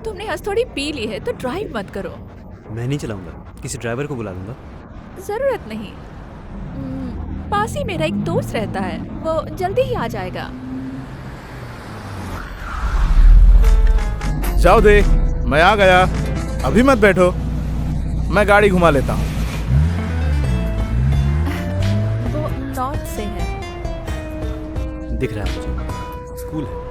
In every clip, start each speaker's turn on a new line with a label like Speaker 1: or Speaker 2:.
Speaker 1: तुमने आज थोड़ी पी ली है तो ड्राइव मत करो।
Speaker 2: मैं नहीं चलाऊंगा, किसी ड्राइवर को बुला लूंगा।
Speaker 1: जरूरत नहीं। पास ही मेरा एक दोस्त रहता है, वो जल्दी ही आ जाएगा।
Speaker 3: जाओ दे, मैं आ गया। अभी मत बैठो, मैं गाड़ी घुमा लेता हूँ।
Speaker 1: वो नॉर्थ से है।
Speaker 2: दिख रहा है मुझे, स्कूल है।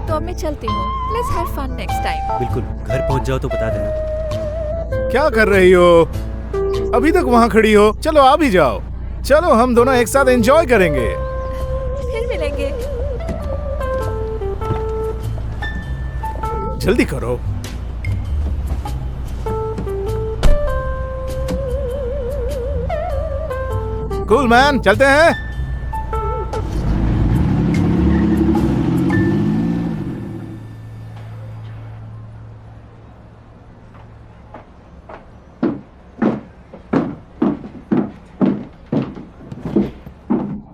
Speaker 1: तो अब मैं चलती हूँ। Let's have fun next time।
Speaker 2: बिल्कुल, घर पहुंच जाओ तो बता देना।
Speaker 3: क्या कर रही हो? अभी तक वहाँ खड़ी हो? चलो आ भी जाओ। चलो हम दोनों एक साथ एंजॉय करेंगे।
Speaker 1: फिर मिलेंगे।
Speaker 3: जल्दी करो। कूल मैन, चलते हैं।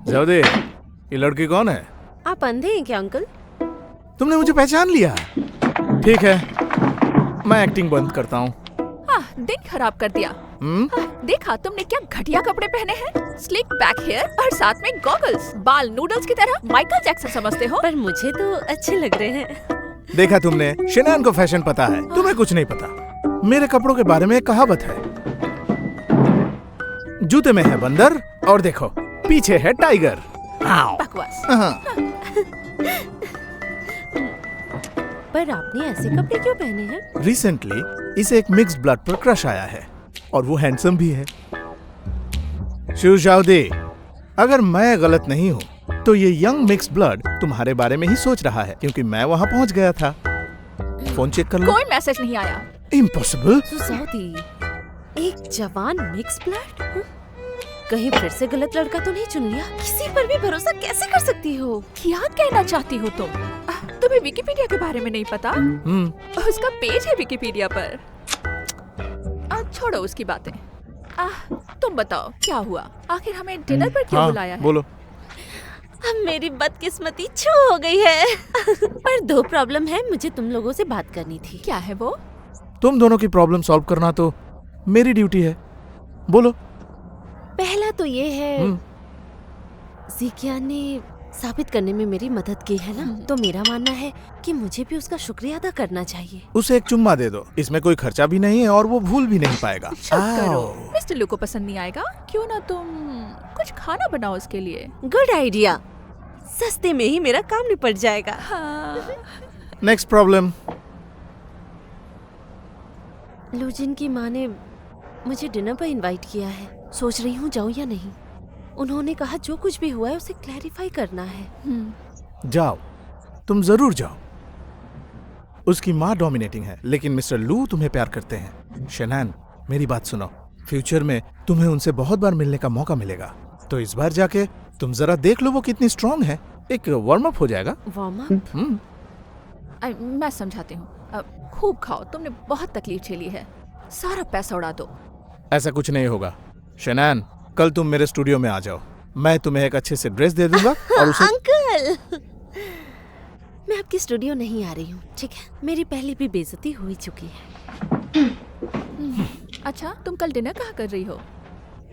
Speaker 3: जाओ, ये लड़की कौन है?
Speaker 4: आप अंधे हैं क्या अंकल?
Speaker 3: तुमने मुझे पहचान लिया? ठीक है, मैं एक्टिंग बंद करता हूँ।
Speaker 1: दिन खराब कर दिया। देखा तुमने क्या घटिया कपड़े पहने हैं? स्लिक बैक हेयर और साथ में गॉगल्स। बाल नूडल्स की तरह। माइकल जैक्सन समझते हो?
Speaker 4: पर मुझे तो अच्छे लग रहे हैं।
Speaker 3: देखा तुमने, शनान को फैशन पता है, तुम्हें कुछ नहीं पता। मेरे कपड़ों के बारे में एक कहावत है, जूते में है बंदर और देखो पीछे है टाइगर।
Speaker 1: बकवास।
Speaker 4: पर आपने ऐसे कपड़े क्यों पहने हैं?
Speaker 3: रिसेंटली इसे एक मिक्स्ड ब्लड पर क्रश आया है और वो हैंडसम भी है। शिवजाओदे, अगर मैं गलत नहीं हूँ तो ये यंग मिक्स्ड ब्लड तुम्हारे बारे में ही सोच रहा है, क्योंकि मैं वहाँ पहुँच गया था। फोन चेक कर लो।
Speaker 1: कोई मैसेज नहीं आया।
Speaker 3: इम्पॉसिबल।
Speaker 4: सुजाउदी, एक जवान मिक्स ब्लड? कहीं फिर से गलत लड़का तो नहीं चुन लिया? किसी पर भी भरोसा कैसे कर सकती हो?
Speaker 1: क्या कहना चाहती हो तुम? तुम्हें विकिपीडिया के बारे में नहीं पता? उसका पेज है विकिपीडिया पर। छोड़ो उसकी बातें। तुम बताओ क्या हुआ? आखिर हमें डिनर पर क्यों बुलाया है?
Speaker 3: बोलो।
Speaker 4: अब मेरी बदकिस्मती छू हो गई है। पर दो प्रॉब्लम है, मुझे तुम लोगों से बात करनी थी।
Speaker 1: क्या है वो?
Speaker 3: तुम दोनों की प्रॉब्लम सॉल्व करना तो मेरी ड्यूटी है। बोलो।
Speaker 4: पहला तो ये है, ज़िकिया ने साबित करने में मेरी मदद की है ना, तो मेरा मानना है कि मुझे भी उसका शुक्रिया अदा करना चाहिए।
Speaker 3: उसे एक चुम्मा दे दो, इसमें कोई खर्चा भी नहीं है और वो भूल भी नहीं पाएगा।
Speaker 1: करो, मिस्टर लू को पसंद नहीं आएगा। क्यों ना तुम कुछ खाना बनाओ उसके लिए।
Speaker 4: गुड आइडिया, सस्ते में ही मेरा काम निपट जाएगा।
Speaker 3: Next problem.
Speaker 4: लूजिन की माँ ने मुझे डिनर पर इनवाइट किया है। सोच रही हूँ जाऊँ या नहीं। उन्होंने कहा जो कुछ भी हुआ है उसे क्लैरिफाई करना है।
Speaker 3: जाओ, तुम जरूर जाओ। उसकी माँ डोमिनेटिंग है, लेकिन मिस्टर लू तुम्हें प्यार करते हैं। शनान, मेरी बात सुनो। फ्यूचर में तुम्हें उनसे बहुत बार मिलने का मौका मिलेगा, तो इस बार जाके तुम जरा देख लो वो कितनी स्ट्रांग है। एक वार्म अप हो जाएगा।
Speaker 4: Warm up?
Speaker 1: मैं समझाती हूँ। खूब खाओ, तुमने बहुत तकलीफ झेली है। सारा पैसा उड़ा दो।
Speaker 3: ऐसा कुछ नहीं होगा। शनान, कल तुम मेरे स्टूडियो में आ जाओ, मैं तुम्हें एक अच्छे से ड्रेस दे दूंगा और उसे
Speaker 4: अंकल, मैं आपके स्टूडियो नहीं आ रही हूँ, ठीक है? मेरी पहले भी बेइज्जती हो ही चुकी है।
Speaker 1: अच्छा, तुम कल डिनर कहाँ कर रही हो?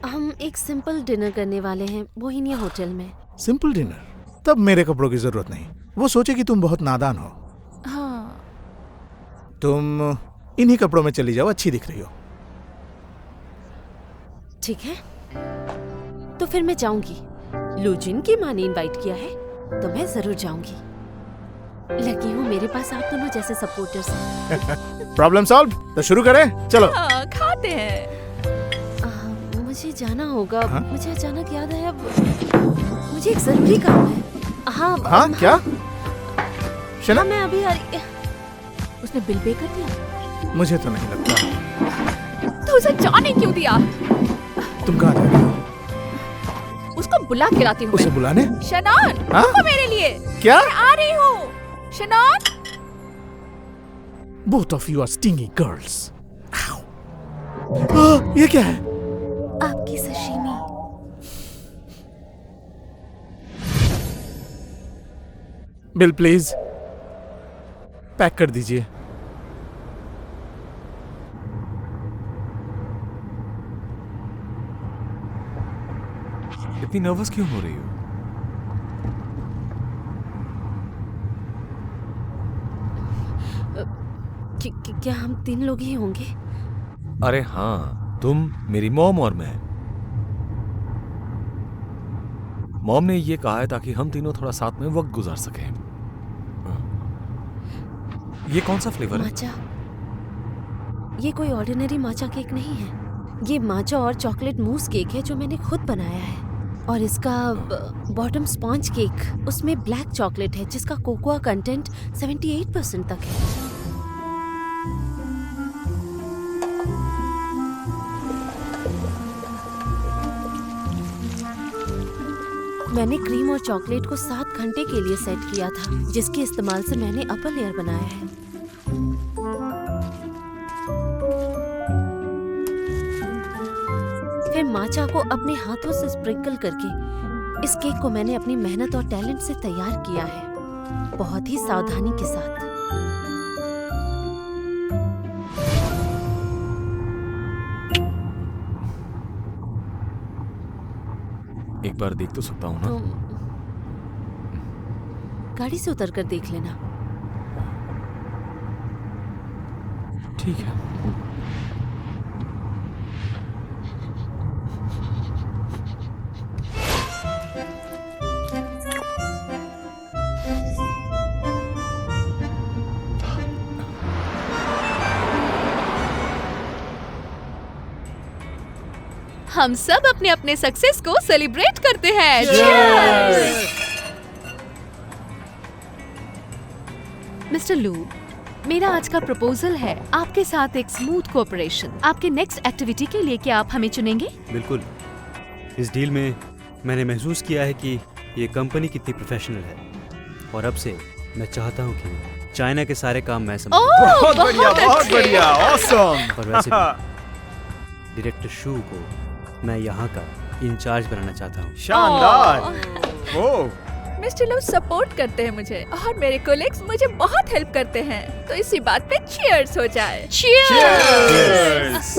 Speaker 4: हम एक सिंपल डिनर करने वाले हैं, बोहेमिया होटल में।
Speaker 3: Simple dinner? तब मेरे कपड़ों की जरूरत नहीं। वो सोचे कि तुम बहुत नादान हो।
Speaker 1: हाँ।
Speaker 3: तुम इन्हीं कपड़ों में चली जाओ, अच्छी दिख रही हो।
Speaker 4: ठीक है, तो फिर मैं जाऊंगी। लूजिन की माँ ने इनवाइट किया है तो मैं जरूर जाऊंगी। लगी हूँ मेरे पास आप दोनों जैसे सपोर्टर्स हैं।
Speaker 3: Problem solve. तो शुरू करें? चलो।
Speaker 1: खाते हैं।
Speaker 4: मुझे जाना होगा। मुझे अचानक याद आया, मुझे एक जरूरी काम है। हाँ,
Speaker 3: क्या? शना,
Speaker 4: मैं अभी आ रही।
Speaker 1: उसने बिल पे कर दिया?
Speaker 3: मुझे तो नहीं लगता।
Speaker 1: तो उसे जाने क्यों दिया?
Speaker 3: तुम कहाँ जा रही हो?
Speaker 1: उसको बुला के लाती हूँ
Speaker 3: उसे
Speaker 1: मैं।
Speaker 3: बुलाने?
Speaker 1: शनान,
Speaker 3: हाँ?
Speaker 1: रुको मेरे लिए।
Speaker 3: क्या?
Speaker 1: मैं आ रही हूँ। शनान।
Speaker 3: Both of you are stingy girls. Ow. ये क्या है?
Speaker 4: आपकी सशीमी।
Speaker 3: बिल प्लीज पैक कर दीजिए।
Speaker 5: इतनी नर्वस क्यों हो रही हो?
Speaker 4: क्या हम 3 लोग ही होंगे?
Speaker 5: अरे हाँ, तुम, मेरी मॉम और मैं। मॉम ने ये कहा है ताकि हम तीनों थोड़ा साथ में वक्त गुजार सकें। ये कौन सा फ्लेवर है?
Speaker 4: माचा। ये कोई ऑर्डिनरी माचा केक नहीं है। ये माचा और चॉकलेट मूस केक है जो मैंने खुद बनाया है। और इसका बॉटम स्पॉन्ज केक, उसमें ब्लैक चॉकलेट है जिसका कोकोआ कंटेंट 78% तक है। मैंने क्रीम और चॉकलेट को 7 घंटे के लिए सेट किया था, जिसके इस्तेमाल से मैंने अपर लेयर बनाया है। फिर माचा को अपने हाथों से स्प्रिंकल करके इस केक को मैंने अपनी मेहनत और टैलेंट से तैयार किया है, बहुत ही सावधानी के साथ।
Speaker 5: एक बार देख तो सकता हूँ ना?
Speaker 4: तुम गाड़ी से उतरकर देख लेना।
Speaker 5: ठीक है।
Speaker 1: हम सब अपने अपने सक्सेस को सेलिब्रेट करते हैं। मिस्टर लू, मेरा आज का प्रपोजल है आपके साथ एक स्मूथ कोऑपरेशन। आपके नेक्स्ट एक्टिविटी के लिए क्या आप हमें चुनेंगे?
Speaker 2: बिल्कुल। इस डील में मैंने महसूस किया है कि ये कंपनी कितनी प्रोफेशनल है, और अब से मैं चाहता हूँ कि चाइना के सारे काम मैं संभालूं।
Speaker 1: बहुत बढ़िया,
Speaker 3: ऑसम।
Speaker 2: और वैसे भी डायरेक्टर शू को मैं यहाँ का इंचार्ज बनाना चाहता हूँ।
Speaker 3: शानदार। ओह,
Speaker 1: मिस्टर लू सपोर्ट करते हैं मुझे और मेरे कोलिग्स मुझे बहुत हेल्प करते हैं, तो इसी बात पे चीयर्स हो जाए। चीयर्स।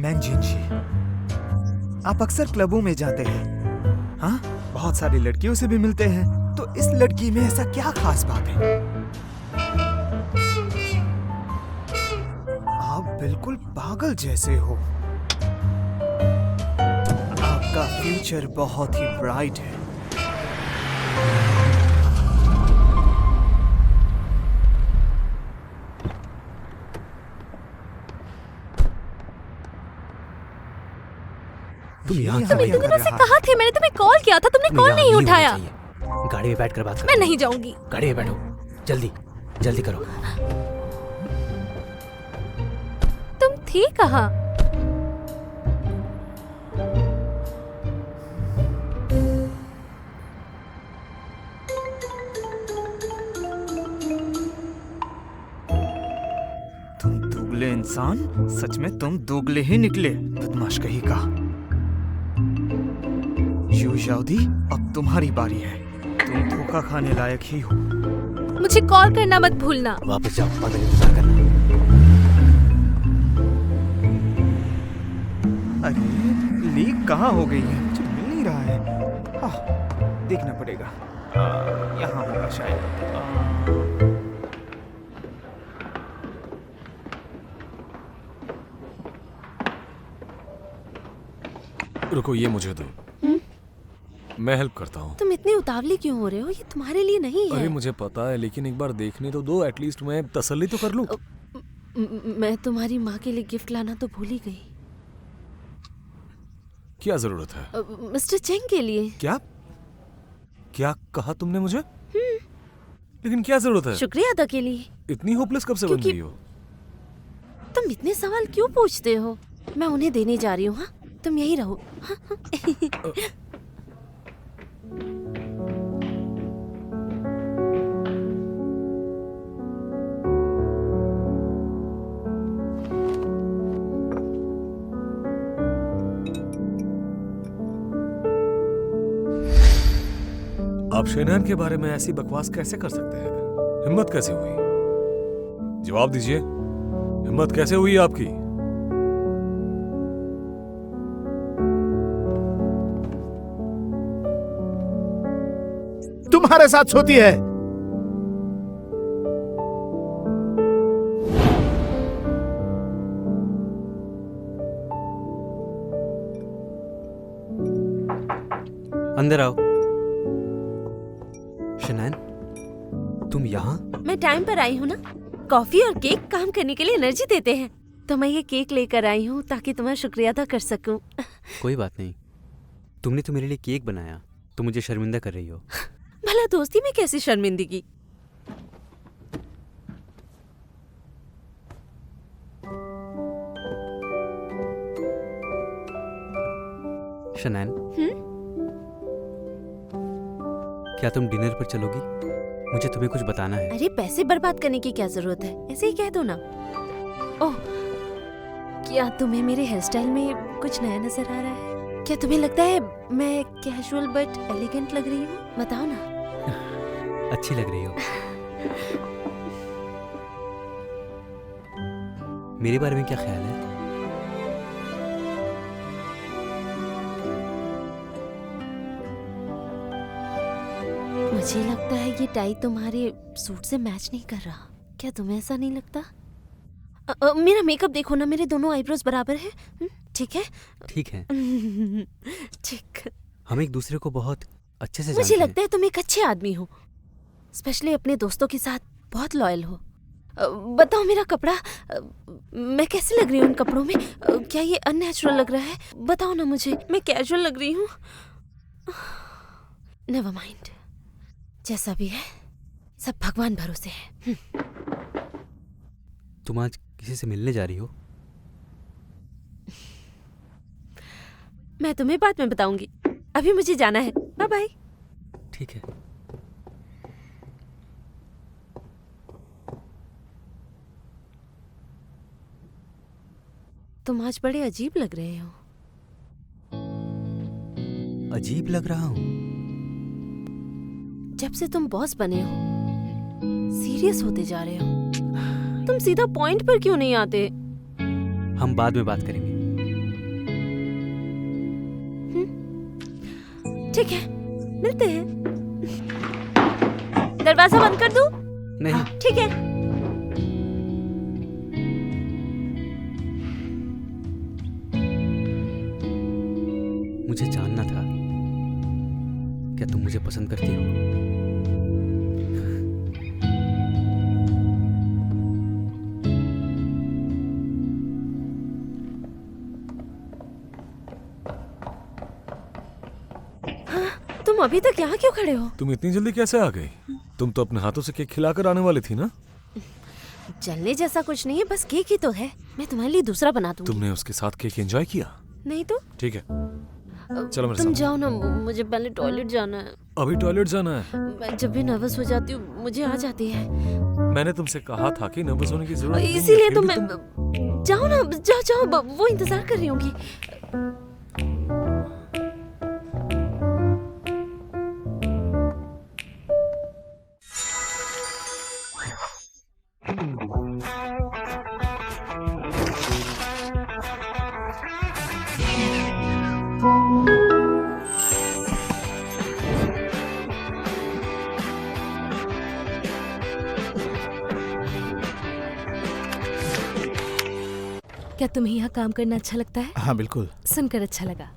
Speaker 6: मैंजिनशी, आप अक्सर क्लबों में जाते हैं, हाँ? बहुत सारी लड़कियों से भी मिलते हैं, तो इस लड़की में ऐसा क्या खास बात है? आप बिल्कुल पागल जैसे हो। आपका फ्यूचर बहुत ही ब्राइट है।
Speaker 2: तुम यहाँ
Speaker 6: तुम
Speaker 2: क्यों
Speaker 6: इतने
Speaker 2: आई?
Speaker 6: से
Speaker 1: कहा थे, मैंने तुम्हें कॉल किया था, तुमने
Speaker 2: तुम्हें
Speaker 1: कॉल
Speaker 2: यहाँ
Speaker 1: नहीं
Speaker 2: होना
Speaker 1: उठाया।
Speaker 2: चाहिए। गाड़ी में बैठकर बात करो।
Speaker 1: मैं नहीं जाऊंगी।
Speaker 2: गाड़ी में बैठो, जल्दी जल्दी करो।
Speaker 1: तुम थी कहाँ?
Speaker 6: तुम दोगले इंसान, सच में तुम दोगले ही निकले, बदमाश कहीं का। यू शाओदी, अब तुम्हारी बारी है। तुम धोखा खाने लायक ही हो।
Speaker 1: मुझे कॉल करना मत भूलना।
Speaker 2: वापस जाओ और मेरा इंतजार करना।
Speaker 6: अरे लीक कहाँ हो गई है? मुझे मिल नहीं रहा है। देखना पड़ेगा। यहाँ होगा शायद।
Speaker 5: रुको, ये मुझे दो। मैं हेल्प करता हूँ।
Speaker 4: तुम इतने उतावले क्यों हो रहे हो? ये तुम्हारे लिए नहीं है।
Speaker 5: अरे मुझे पता है, लेकिन एक बार देखने तो दो, एटलीस्ट मैं तसल्ली तो कर लूँ।
Speaker 4: मैं तुम्हारी माँ के लिए गिफ्ट लाना तो भूल ही गई।
Speaker 5: क्या जरूरत है?
Speaker 4: मिस्टर चेंग के लिए।
Speaker 5: क्या क्या कहा तुमने मुझे? लेकिन क्या जरूरत है?
Speaker 4: शुक्रिया अदा के लिए।
Speaker 5: इतनी होपलेस कब से बन
Speaker 4: क्योंकि-
Speaker 5: गई हो?
Speaker 4: तुम तुम इतने सवाल क्यों पूछते हो? मैं उन्हें देने जा रही हूँ। हाँ, तुम यही रहो। हाँ, हाँ।
Speaker 5: आप शेनान के बारे में ऐसी बकवास कैसे कर सकते हैं? हिम्मत कैसे हुई? जवाब दीजिए, हिम्मत कैसे हुई आपकी?
Speaker 3: तुम्हारे साथ सोती है।
Speaker 2: अंदर आओ। शनान, तुम यहाँ?
Speaker 4: मैं टाइम पर आई हूँ ना। कॉफी और केक काम करने के लिए एनर्जी देते हैं, तो मैं ये केक लेकर आई हूँ ताकि तुम्हारा शुक्रिया अदा कर सकूं।
Speaker 2: कोई बात नहीं, तुमने तो मेरे लिए केक बनाया, तुम मुझे शर्मिंदा कर रही हो।
Speaker 4: भला दोस्ती में कैसी शर्मिंदगी?
Speaker 2: शनान, क्या तुम डिनर पर चलोगी? मुझे तुम्हें कुछ बताना है।
Speaker 4: अरे पैसे बर्बाद करने की क्या जरूरत है, ऐसे ही कह दो ना। ओह, क्या तुम्हें मेरे हेयर स्टाइल में कुछ नया नजर आ रहा है? क्या तुम्हें लगता है मैं कैजुअल बट एलिगेंट लग रही हूँ? बताओ ना।
Speaker 2: अच्छी लग रही हो। मेरे बारे में क्या ख्याल है?
Speaker 4: मुझे लगता है ये टाई तुम्हारे सूट से मैच नहीं कर रहा। क्या तुम्हें ऐसा नहीं लगता? मेरा मेकअप देखो ना, मेरे दोनों आईब्रोज बराबर है। ठीक है?
Speaker 2: ठीक है,
Speaker 4: ठीक।
Speaker 2: हम एक दूसरे को बहुत अच्छे से
Speaker 4: मुझे
Speaker 2: जानते
Speaker 4: लगता है तुम एक अच्छे आदमी हो, स्पेशली अपने दोस्तों के साथ बहुत लॉयल हो। बताओ मेरा कपड़ा, मैं कैसे लग रही हूँ इन कपड़ों में? क्या ये अननेचुरल लग रहा है? बताओ ना मुझे, मैं कैजुअल लग रही हूँ? नेवर माइंड, जैसा भी है सब भगवान भरोसे है।
Speaker 2: तुम आज किसी से मिलने जा रही हो?
Speaker 4: मैं तुम्हें बाद में बताऊंगी, अभी मुझे जाना है। Bye bye.
Speaker 2: ठीक है।
Speaker 4: तुम आज बड़े अजीब लग रहे हो।
Speaker 2: अजीब लग रहा हूँ?
Speaker 4: जब से तुम बॉस बने हो सीरियस होते जा रहे हो। तुम सीधा पॉइंट पर क्यों नहीं आते?
Speaker 2: हम बाद में बात करेंगे।
Speaker 4: ठीक है, मिलते हैं। दरवाजा बंद कर दूं?
Speaker 2: नहीं।
Speaker 4: ठीक है।
Speaker 2: मुझे जानना था, क्या तुम मुझे पसंद करती हो?
Speaker 4: तुम अभी तक यहाँ क्यों खड़े हो?
Speaker 5: तुम इतनी जल्दी कैसे आ गई? तुम तो अपने हाथों से केक खिलाकर आने वाली थी ना?
Speaker 4: जलने जैसा कुछ नहीं है, बस केक ही तो है। मैं तुम्हारे लिए दूसरा बना दूंगी।
Speaker 5: तुमने उसके साथ केक एंजॉय किया?
Speaker 4: नहीं तो?
Speaker 5: ठीक है, चलो मेरे
Speaker 4: तुम
Speaker 5: साथ।
Speaker 4: जाओ ना, मुझे पहले टॉयलेट जाना है।
Speaker 5: अभी टॉयलेट जाना है?
Speaker 4: मैं जब भी नर्वस हो जाती हूँ मुझे आ जाती है,
Speaker 5: मैंने तुमसे कहा था कि नर्वस होने की जरूरत नहीं है,
Speaker 4: इसीलिए
Speaker 5: फिर
Speaker 4: तो
Speaker 5: भी
Speaker 4: मैं जाओ ना, जाओ जाओ, वो इंतजार कर रही होंगी।
Speaker 7: क्या तुम्हें यहाँ काम करना अच्छा लगता है?
Speaker 3: हाँ बिल्कुल।
Speaker 7: सुनकर अच्छा लगा।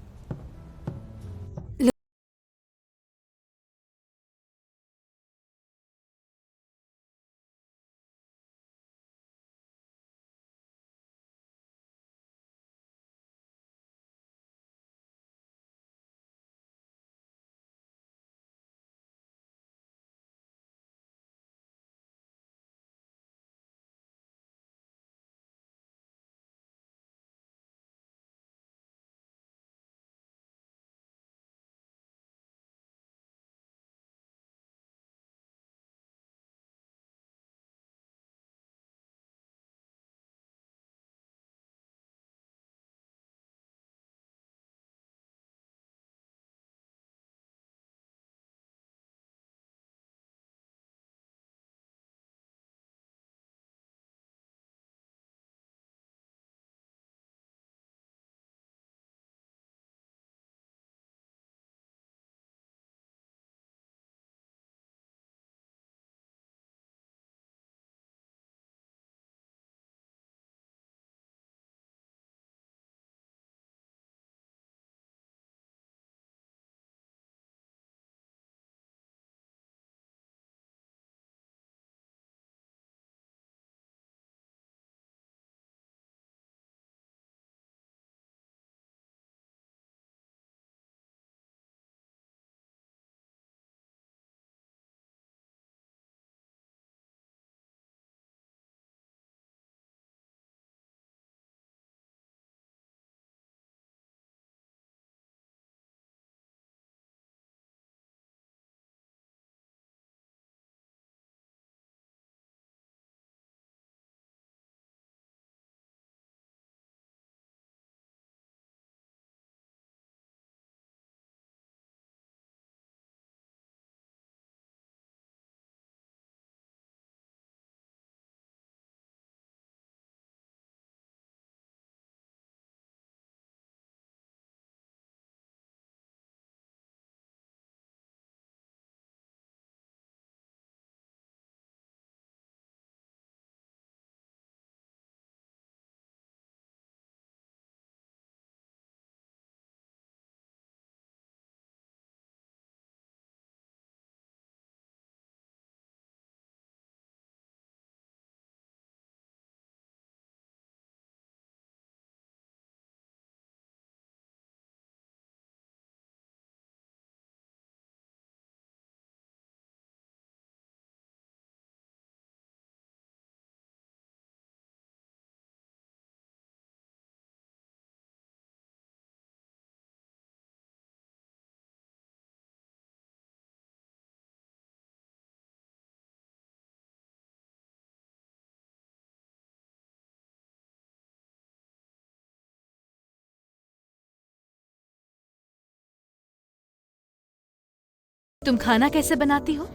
Speaker 7: तुम खाना कैसे बनाती हो?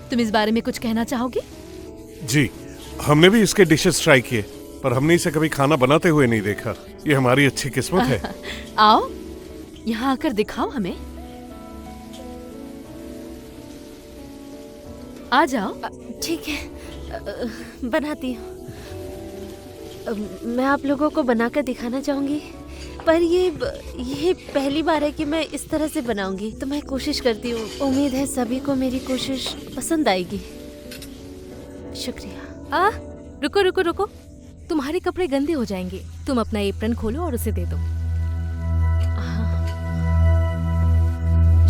Speaker 7: तुम इस बारे में कुछ कहना चाहोगी?
Speaker 8: जी, हमने भी इसके डिशेस ट्राई किए, पर हमने इसे कभी खाना बनाते हुए नहीं देखा। ये हमारी अच्छी किस्मत है।
Speaker 7: आओ, यहाँ आकर दिखाओ हमें। आ जाओ।
Speaker 4: ठीक है, बनाती हूँ। मैं आप लोगों को बनाकर दिखाना चाहूंगी, पर ये पहली बार है कि मैं इस तरह से बनाऊंगी, तो मैं कोशिश करती हूँ। उम्मीद है सभी को मेरी कोशिश पसंद आएगी। शुक्रिया।
Speaker 7: रुको रुको रुको, तुम्हारे कपड़े गंदे हो जाएंगे। तुम अपना एप्रन खोलो और उसे दे दो।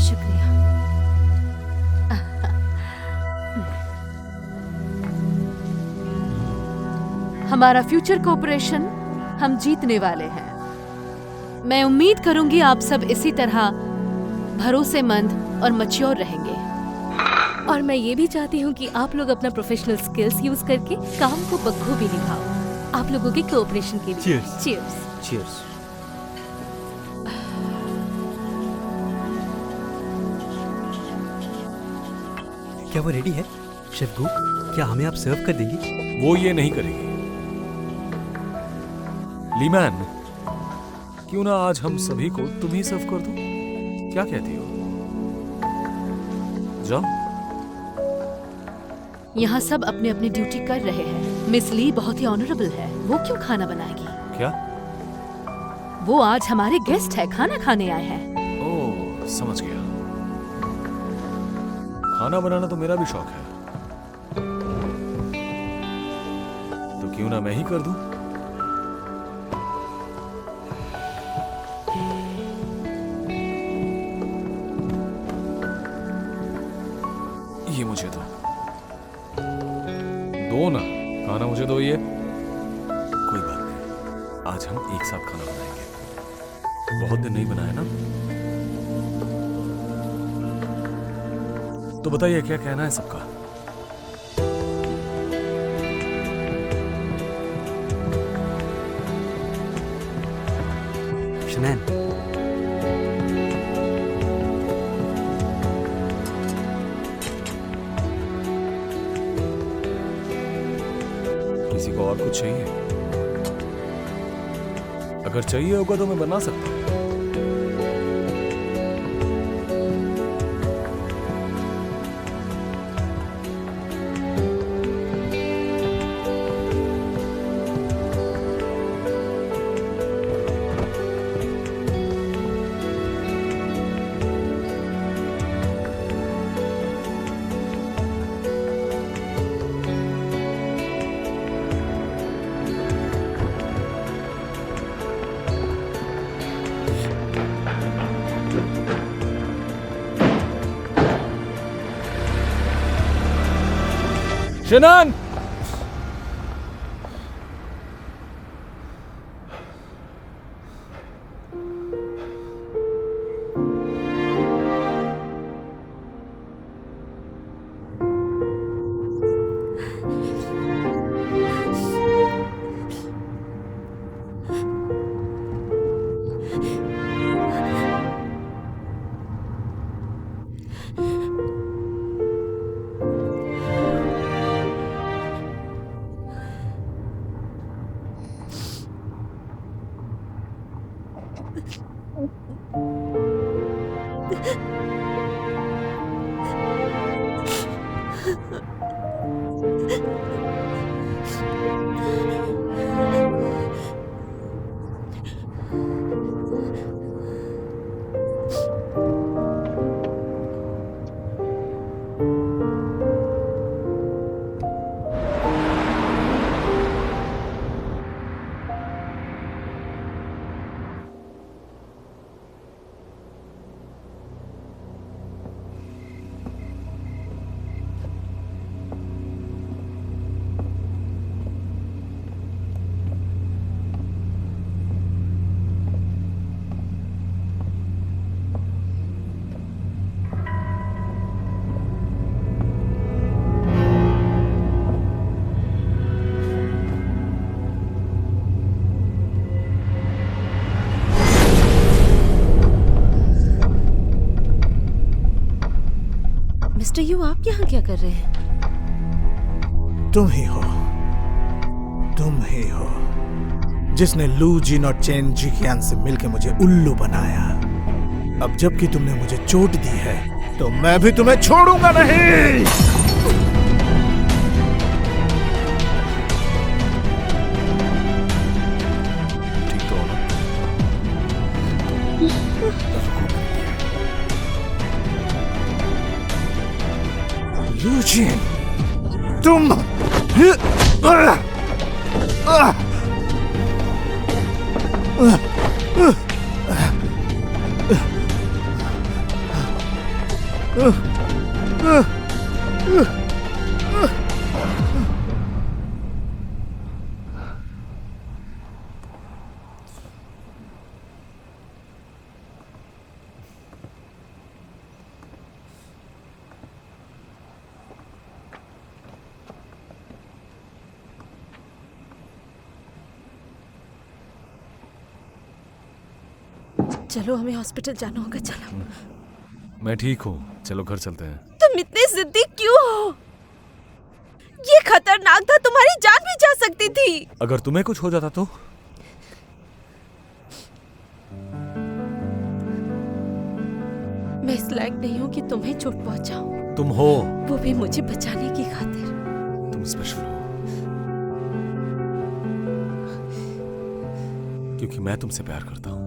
Speaker 4: शुक्रिया।
Speaker 7: हमारा फ्यूचर कोऑपरेशन हम जीतने वाले हैं। मैं उम्मीद करूंगी आप सब इसी तरह भरोसेमंद और मैच्योर रहेंगे। और मैं ये भी चाहती हूँ कि आप लोग अपना प्रोफेशनल स्किल्स यूज करके काम को बखूबी निभाओ। आप लोगों के कोऑपरेशन के लिए
Speaker 2: Cheers.
Speaker 7: चीयर्स।
Speaker 2: चीयर्स। क्या वो रेडी है शेफ गू? क्या हमें आप सर्व कर देंगी?
Speaker 5: वो ये नहीं करेगी। लीमैन, क्यों ना आज हम सभी को तुम ही सर्व कर दो? क्या कहती हो? जाओ।
Speaker 7: यहाँ सब अपने अपने ड्यूटी कर रहे हैं। मिस ली बहुत ही ऑनरेबल है, वो क्यों खाना बनाएगी?
Speaker 5: क्या?
Speaker 7: वो आज हमारे गेस्ट है, खाना खाने आए हैं।
Speaker 5: ओह, समझ गया। खाना बनाना तो मेरा भी शौक है, तो क्यों ना मैं ही कर दूं? ये मुझे दो। दो ना, खाना मुझे दो। ये कोई बात नहीं, आज हम एक साथ खाना बनाएंगे। बहुत दिन नहीं बनाया ना। तो बताइए क्या कहना है सबका?
Speaker 2: शनैन,
Speaker 5: किसी को और कुछ चाहिए? अगर चाहिए होगा तो मैं बना सकता हूं। शनान,
Speaker 4: मिस्टर यू, आप यहाँ क्या कर रहे हैं?
Speaker 3: तुम ही हो जिसने लू जिन और चेन जिकियान से मिलकर मुझे उल्लू बनाया। अब जबकि तुमने मुझे चोट दी है तो मैं भी तुम्हें छोड़ूंगा नहीं।
Speaker 5: ठीक तो हो ना?
Speaker 3: लू जिन, तुम
Speaker 4: चलो, हमें हॉस्पिटल जाना होगा। चलो।
Speaker 5: मैं ठीक हूँ, चलो घर चलते हैं।
Speaker 4: तुम इतने जिद्दी क्यों हो? ये खतरनाक था, तुम्हारी जान भी जा सकती थी।
Speaker 5: अगर तुम्हें कुछ हो जाता तो?
Speaker 4: मैं इस लायक नहीं हूँ कि तुम्हें चोट पहुंचाऊं।
Speaker 5: तुम हो।
Speaker 4: वो भी मुझे बचाने की खातिर।
Speaker 5: तुम स्पेशल हो, क्योंकि मैं तुमसे प्यार करता हूँ।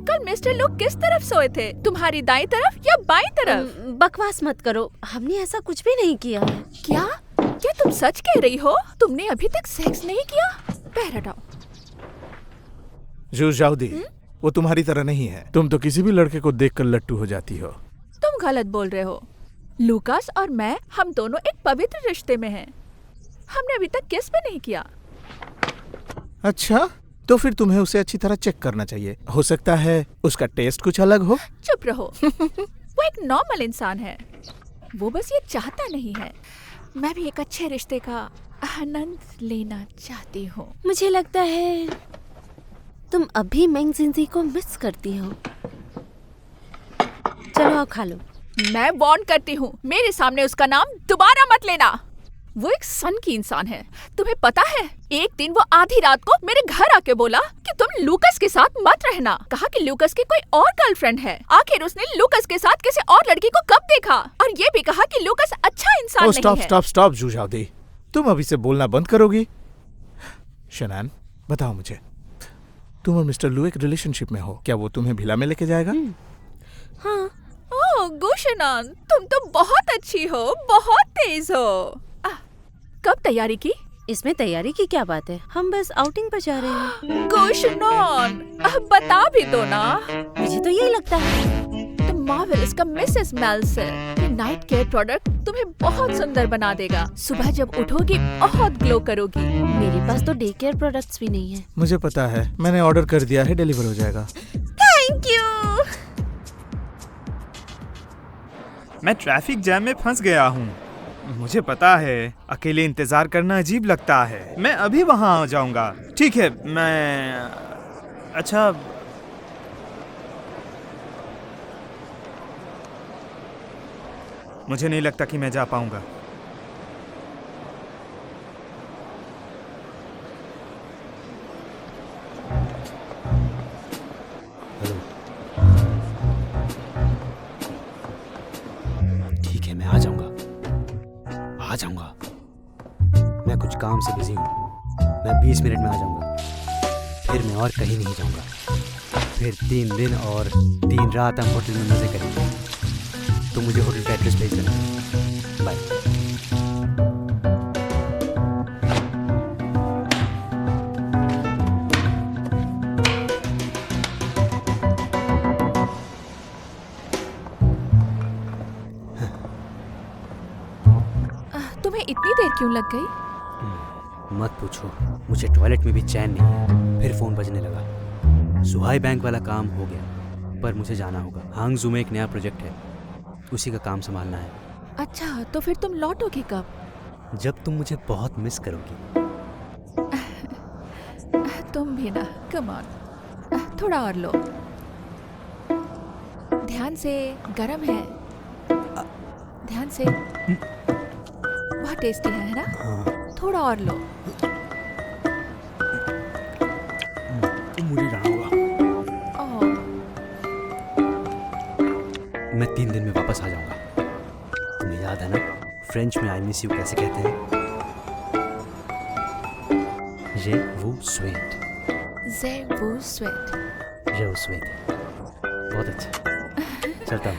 Speaker 1: कल मिस्टर लू किस तरफ सोए थे, तुम्हारी दाईं तरफ या बाईं तरफ?
Speaker 4: बकवास मत करो, हमने ऐसा कुछ भी नहीं किया है।
Speaker 1: क्या क्या तुम सच कह रही हो? तुमने अभी तक सेक्स नहीं किया? पैर हटाओ।
Speaker 3: जू जाउदी, वो तुम्हारी तरह नहीं है। तुम तो किसी भी लड़के को देखकर लट्टू हो जाती हो।
Speaker 1: तुम गलत बोल रहे हो। लूकास और मैं, हम दोनों एक पवित्र रिश्ते में हैं। हमने अभी तक किस भी नहीं किया।
Speaker 3: अच्छा, तो फिर तुम्हें उसे अच्छी तरह चेक करना चाहिए। हो सकता है उसका टेस्ट कुछ अलग हो।
Speaker 1: चुप रहो। वो एक नॉर्मल इंसान है। वो बस ये चाहता नहीं है। मैं भी एक अच्छे रिश्ते का आनंद लेना चाहती हूँ।
Speaker 4: मुझे लगता है तुम अभी मेंग जिंजी को मिस करती हो। चलो आप खा लो।
Speaker 1: मैं वार्न करती हूँ, मेरे सामने उसका नाम दोबारा मत लेना। वो एक सन की इंसान है। तुम्हें पता है, एक दिन वो आधी रात को मेरे घर आके बोला कि तुम लूकस के साथ मत रहना। कहा कि लूकस की कोई और गर्लफ्रेंड है। आखिर उसने लूकस के साथ किसी और लड़की को कब देखा? और ये भी कहा कि लूकस अच्छा इंसान नहीं है।
Speaker 3: स्टॉप जू जाउदी, तुम अभी से बोलना बंद करोगी? शनान, बताओ मुझे, तुम और मिस्टर लू एक रिलेशनशिप में हो। क्या वो तुम्हें भिला में लेके जाएगा?
Speaker 4: हाँ।
Speaker 1: ओह गुशनान, तुम तो बहुत अच्छी हो, बहुत तेज हो। कब तैयारी की?
Speaker 4: इसमें तैयारी की क्या बात है, हम बस आउटिंग पर जा रहे हैं।
Speaker 1: गुशनान, बता भी दो ना।
Speaker 4: मुझे तो यही लगता है।
Speaker 1: तुम मार्वेलस का मिसेस मेल्सर। ये नाइट केयर प्रोडक्ट तुम्हें बहुत सुंदर बना देगा। सुबह जब उठोगी बहुत ग्लो करोगी।
Speaker 4: मेरे पास तो डे केयर प्रोडक्ट्स भी नहीं है।
Speaker 3: मुझे पता है, मैंने ऑर्डर कर दिया है, डिलीवर हो जाएगा।
Speaker 4: Thank you.
Speaker 6: मैं ट्रैफिक जैम में फंस गया हूँ। मुझे पता है अकेले इंतजार करना अजीब लगता है। मैं अभी वहाँ आ जाऊंगा। ठीक है, मैं अच्छा मुझे नहीं लगता कि मैं जा पाऊंगा।
Speaker 2: जाऊंगा। मैं कुछ काम से बिजी हूँ, मैं 20 मिनट में आ जाऊंगा। फिर मैं और कहीं नहीं जाऊंगा। फिर 3 दिन और 3 रात हम होटल में मजे करेंगे। तो मुझे होटल का एड्रेस भेज देना। बाय।
Speaker 1: तुम्हें इतनी देर क्यों लग गई?
Speaker 2: मत पूछो, मुझे टॉयलेट में भी चैन नहीं है। फिर फोन बजने लगा। सुहाई बैंक वाला काम हो गया, पर मुझे जाना होगा। हांगजू में एक नया प्रोजेक्ट है, उसी का काम संभालना है।
Speaker 1: अच्छा, तो फिर तुम लौटोगे कब?
Speaker 2: जब तुम मुझे बहुत मिस करोगी।
Speaker 1: तुम भी ना, कम ऑन, थोड़ा और लो। ध्यान से, गरम है। ध्यान से। बहुत टेस्टी है ना?
Speaker 2: हाँ।
Speaker 1: थोड़ा और लो।
Speaker 2: मुझे जाना होगा।
Speaker 1: ओह,
Speaker 2: मैं 3 दिन में वापस आ जाऊंगा। तुम्हें याद है ना, फ्रेंच में आई मिस यू कैसे कहते हैं? ये वो स्वेट।
Speaker 1: जे वो स्वेट।
Speaker 2: ये वो स्वेट। बहुत अच्छा। चलता हूँ।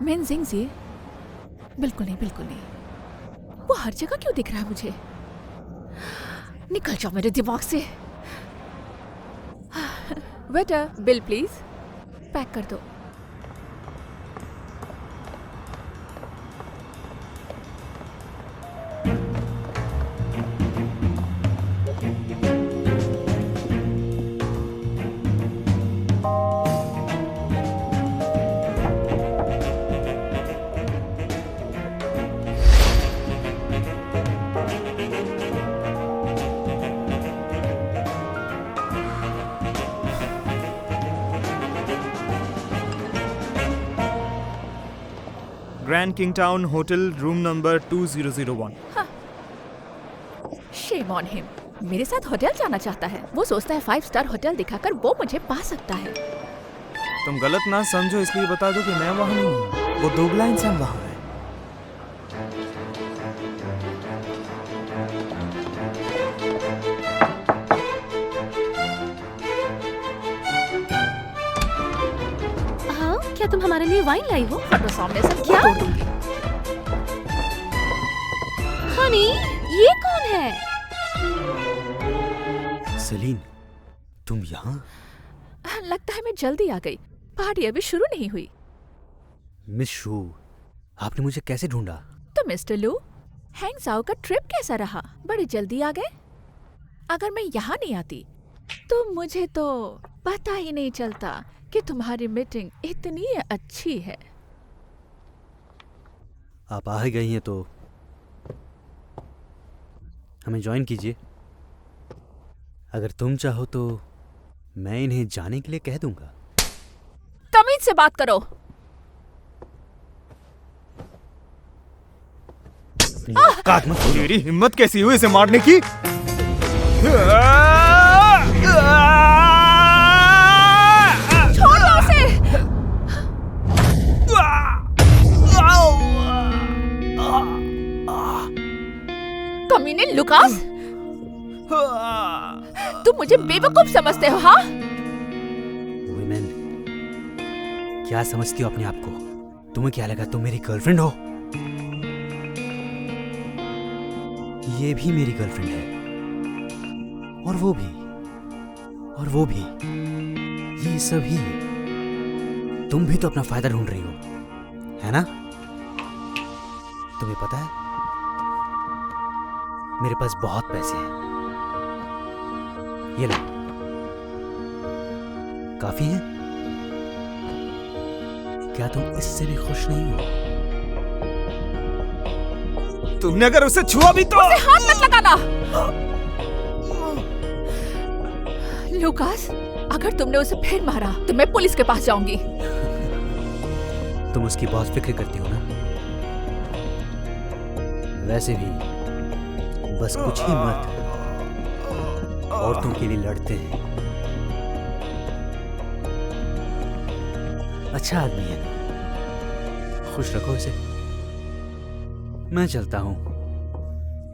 Speaker 1: मिनजिंग जी, बिल्कुल नहीं, बिल्कुल नहीं। वो हर जगह क्यों दिख रहा है मुझे? निकल जाओ मेरे दिमाग से। Waiter, bill please. पैक कर दो।
Speaker 6: Grand Kingtown hotel, room number 2001।
Speaker 1: Shame on him. मेरे साथ होटल जाना चाहता है। वो सोचता है 5 स्टार होटल दिखाकर वो मुझे पा सकता है।
Speaker 6: तुम गलत ना समझो, इसलिए बता दो कि मैं वहाँ नहीं हूँ। वो दोगला इंसान वहाँ है।
Speaker 7: हाँ, क्या तुम हमारे लिए वाइन लाई हो?
Speaker 1: हटो सामने से,
Speaker 7: क्या?
Speaker 1: तोड़ दूंगी।
Speaker 7: हनी, ये कौन है?
Speaker 2: सेलिन, तुम यहाँ?
Speaker 1: लगता है मैं जल्दी आ गई। पार्टी अभी शुरू नहीं हुई।
Speaker 2: मिस शू, आपने मुझे कैसे ढूंढा?
Speaker 1: तो मिस्टर लू, हैंगजाओ का ट्रिप कैसा रहा? बड़ी जल्दी आ गए। अगर मैं यहाँ नहीं आती तो मुझे तो पता ही नहीं चलता कि तुम्हारी मीटिंग इतनी अच्छी है।
Speaker 2: आप आ ही गई हैं तो हमें ज्वाइन कीजिए। अगर तुम चाहो तो मैं इन्हें जाने के लिए कह दूंगा।
Speaker 1: तमीज से बात करो।
Speaker 2: काट मत।
Speaker 6: तेरी हिम्मत कैसी हुई इसे मारने की?
Speaker 1: छोड़ दो उसे। कमीने लुकास, तुम मुझे बेवकूफ समझते हो? हाँ,
Speaker 2: वुमेन, क्या समझती हो अपने आप को? तुम्हें क्या लगा तुम मेरी गर्लफ्रेंड हो? ये भी मेरी गर्लफ्रेंड है, और वो भी, और वो भी, ये सभी। तुम भी तो अपना फायदा ढूंढ रही हो, है ना? तुम्हें पता है मेरे पास बहुत पैसे हैं। ये लो, काफी है? क्या तुम इससे भी खुश नहीं हो?
Speaker 6: तुमने अगर उसे छुआ भी तो
Speaker 1: उसे हाथ मत लगाना। लुकास, अगर तुमने उसे फिर मारा तो मैं पुलिस के पास जाऊंगी।
Speaker 2: तुम उसकी बहुत फिक्र करती हो ना? वैसे भी बस कुछ ही मत, औरतों के लिए लड़ते हैं। अच्छा आदमी है, खुश रखो इसे। मैं चलता हूं,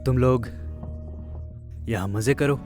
Speaker 2: तुम लोग यहां मजे करो।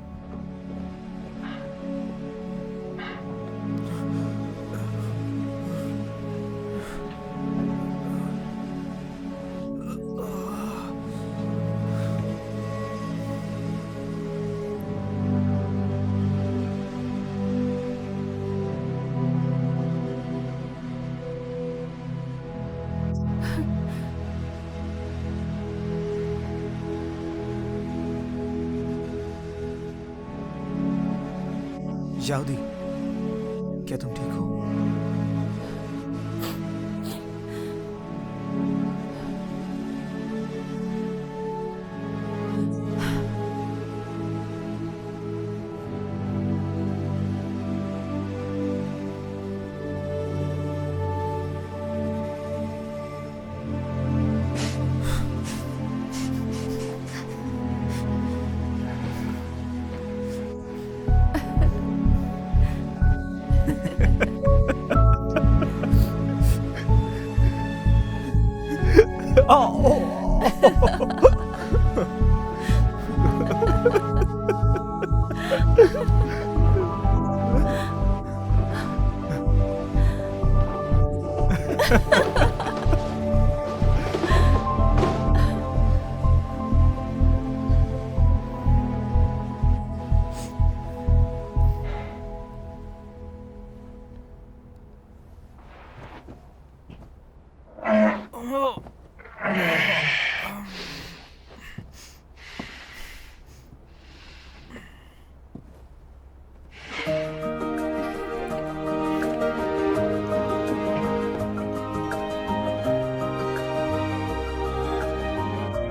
Speaker 6: याउदी, क्या तुम ठीक हो?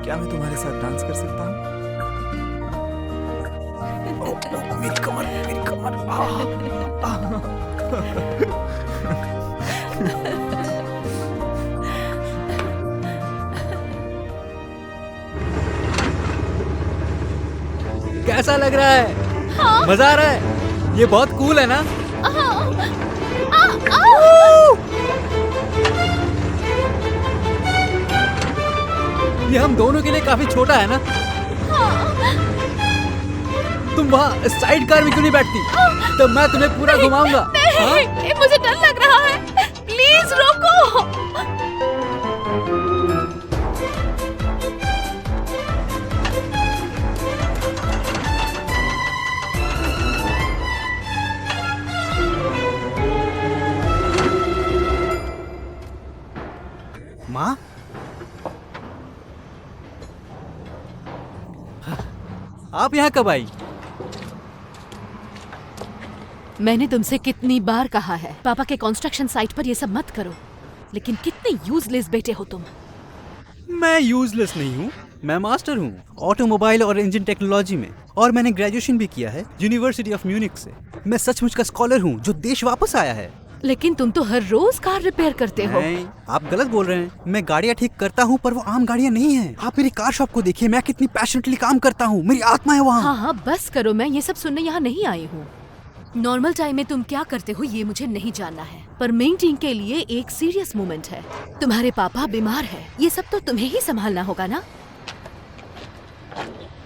Speaker 6: क्या मैं तुम्हारे साथ डांस कर सकता हूँ? मेरी कमर, मेरी कमर।
Speaker 2: कैसा लग रहा है? हाँ? मजा आ रहा है? ये बहुत कूल है ना? ये हम दोनों के लिए काफी छोटा है ना? तुम वहाँ साइड कार में क्यों नहीं बैठती? तो मैं तुम्हें पूरा घुमाऊंगा।
Speaker 7: नहीं, मुझे डर लग रहा है। प्लीज रोको।
Speaker 2: माँ? आप यहाँ कब आई?
Speaker 7: मैंने तुमसे कितनी बार कहा है पापा के कंस्ट्रक्शन साइट पर ये सब मत करो, लेकिन कितने यूजलेस बेटे हो तुम।
Speaker 2: मैं यूजलेस नहीं हूँ, मैं मास्टर हूँ ऑटोमोबाइल और इंजन टेक्नोलॉजी में, और मैंने ग्रेजुएशन भी किया है यूनिवर्सिटी ऑफ म्यूनिक से। मैं सचमुच का स्कॉलर हूँ जो देश वापस आया है।
Speaker 7: लेकिन तुम तो हर रोज कार रिपेयर करते हो।
Speaker 2: नहीं, आप गलत बोल रहे हैं। मैं गाड़ियाँ ठीक करता हूँ, पर वो आम गाड़ियाँ नहीं हैं। आप मेरी कार शॉप को देखिए, मैं कितनी पैशनेटली काम करता हूँ, मेरी आत्मा है वहाँ।
Speaker 7: हाँ हाँ बस करो, मैं ये सब सुनने यहाँ नहीं आई हूँ। नॉर्मल टाइम में तुम क्या करते हो ये मुझे नहीं जानना है, पर मेन टीम के लिए एक सीरियस मोमेंट है। तुम्हारे पापा बीमार है, ये सब तो तुम्हें ही संभालना होगा ना।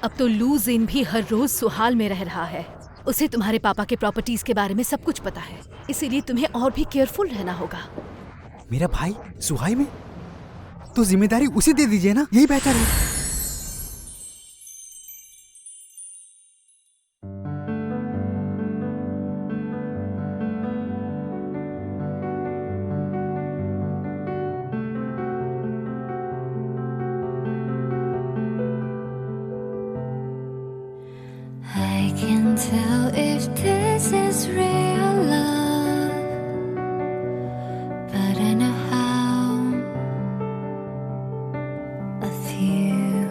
Speaker 7: अब तो लू जिन भी हर रोज सुहाल में रह रहा है। उसे तुम्हारे पापा के प्रॉपर्टीज के बारे में सब कुछ पता है, इसीलिए तुम्हें और भी केयरफुल रहना होगा।
Speaker 2: मेरा भाई सुहाई में? तो जिम्मेदारी उसे दे दीजिए ना, यही बेहतर है।
Speaker 9: I can tell if this is real love, but I know how I feel.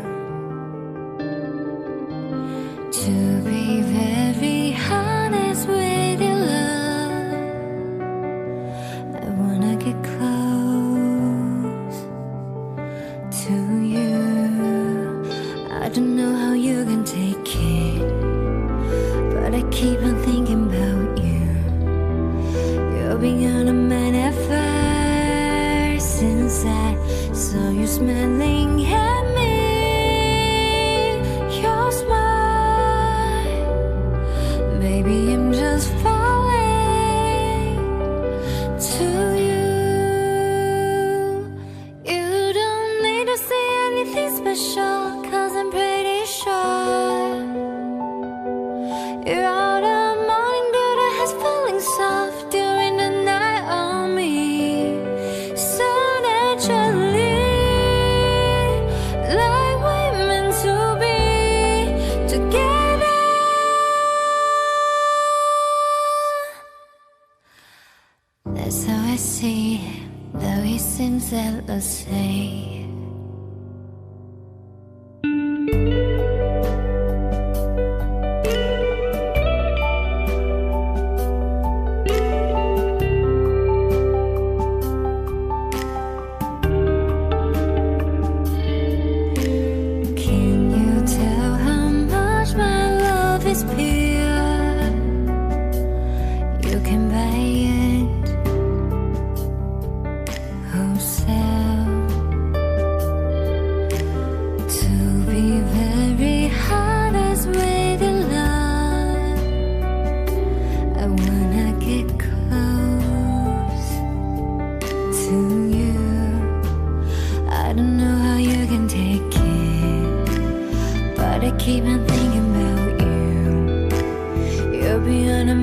Speaker 9: To be very honest with you, love, I wanna get close to you. I don't know how you can take it, but smiling at me. Your smile, maybe I'm just falling to you. You don't need to say anything special, 'cause I'm pretty sure you're out of morning dew that has falling soft during the night on me. So naturally, like we're meant to be together. That's how I see it, though he seems endlessly. Can you tell how much my love is pure? You can buy it wholesale. To be very honest with your love, I wanna get close to you. I don't know how you can take it, but I keep on thinking about you. You're beyond a